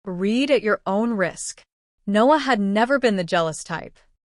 Read at your own risk. Noah had never been the jealous type.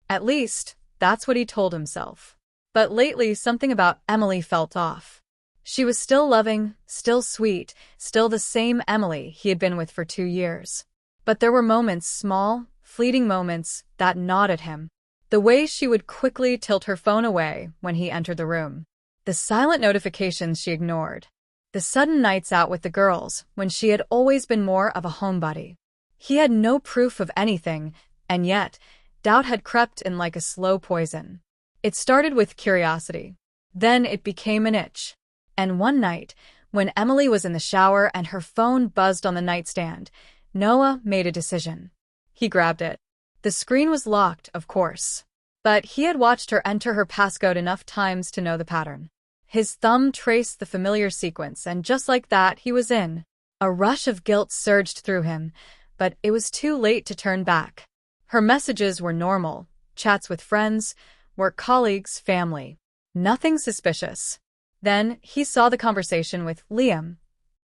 At least, that's what he told himself. But lately something about Emily felt off. She was still loving, still sweet, still the same Emily he had been with for 2 years. But there were moments, small, fleeting moments, that gnawed at him. The way she would quickly tilt her phone away when he entered the room. The silent notifications she ignored. The sudden nights out with the girls when she had always been more of a homebody. He had no proof of anything, and yet, doubt had crept in like a slow poison. It started with curiosity. Then it became an itch. And one night, when Emily was in the shower and her phone buzzed on the nightstand, Noah made a decision. He grabbed it. The screen was locked, of course. But he had watched her enter her passcode enough times to know the pattern. His thumb traced the familiar sequence, and just like that, he was in. A rush of guilt surged through him, but it was too late to turn back. Her messages were normal, chats with friends, work colleagues, family. Nothing suspicious. Then he saw the conversation with Liam.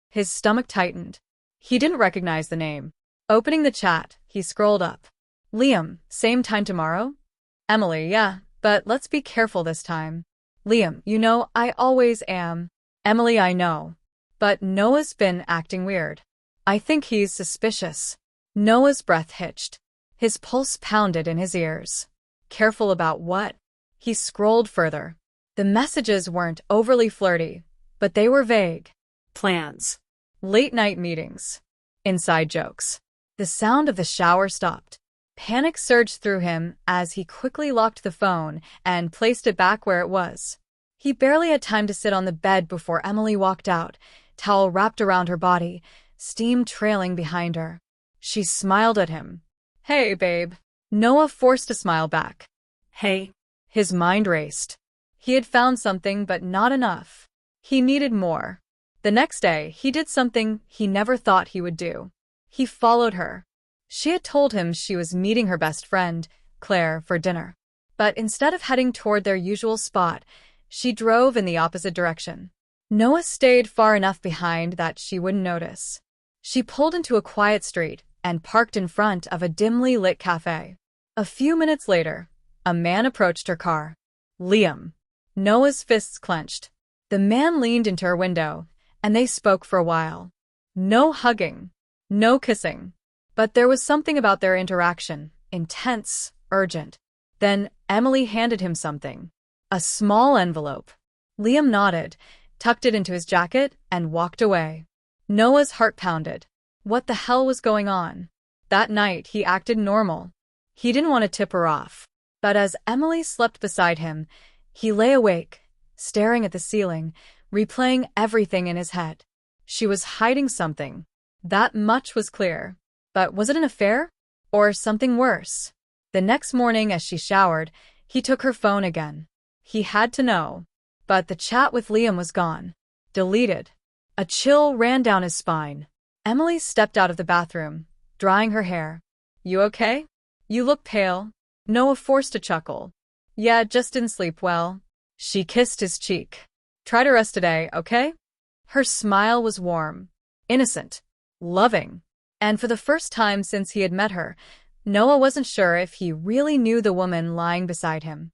His stomach tightened. He didn't recognize the name. Opening the chat, he scrolled up. Liam, same time tomorrow? Emily, yeah, but let's be careful this time. Liam, you know, I always am. Emily, I know. But Noah's been acting weird. I think he's suspicious. Noah's breath hitched. His pulse pounded in his ears. Careful about what? He scrolled further. The messages weren't overly flirty, but they were vague. Plans. Late-night meetings. Inside jokes. The sound of the shower stopped. Panic surged through him as he quickly locked the phone and placed it back where it was. He barely had time to sit on the bed before Emily walked out, towel wrapped around her body, steam trailing behind her. She smiled at him. Hey, babe. Noah forced a smile back. Hey. His mind raced. He had found something, but not enough. He needed more. The next day, he did something he never thought he would do. He followed her. She had told him she was meeting her best friend, Claire, for dinner. But instead of heading toward their usual spot, she drove in the opposite direction. Noah stayed far enough behind that she wouldn't notice. She pulled into a quiet street and parked in front of a dimly lit cafe. A few minutes later, a man approached her car. Liam. Noah's fists clenched. The man leaned into her window, and they spoke for a while. No hugging. No kissing. But there was something about their interaction, intense, urgent. Then Emily handed him something. A small envelope. Liam nodded, tucked it into his jacket, and walked away. Noah's heart pounded. What the hell was going on? That night he acted normal. He didn't want to tip her off. But as Emily slept beside him, he lay awake, staring at the ceiling, replaying everything in his head. She was hiding something. That much was clear. But was it an affair? Or something worse? The next morning as she showered, he took her phone again. He had to know. But the chat with Liam was gone. Deleted. A chill ran down his spine. Emily stepped out of the bathroom, drying her hair. You okay? You look pale. Noah forced a chuckle. Yeah, just didn't sleep well. She kissed his cheek. Try to rest today, okay? Her smile was warm, innocent, loving. And for the first time since he had met her, Noah wasn't sure if he really knew the woman lying beside him.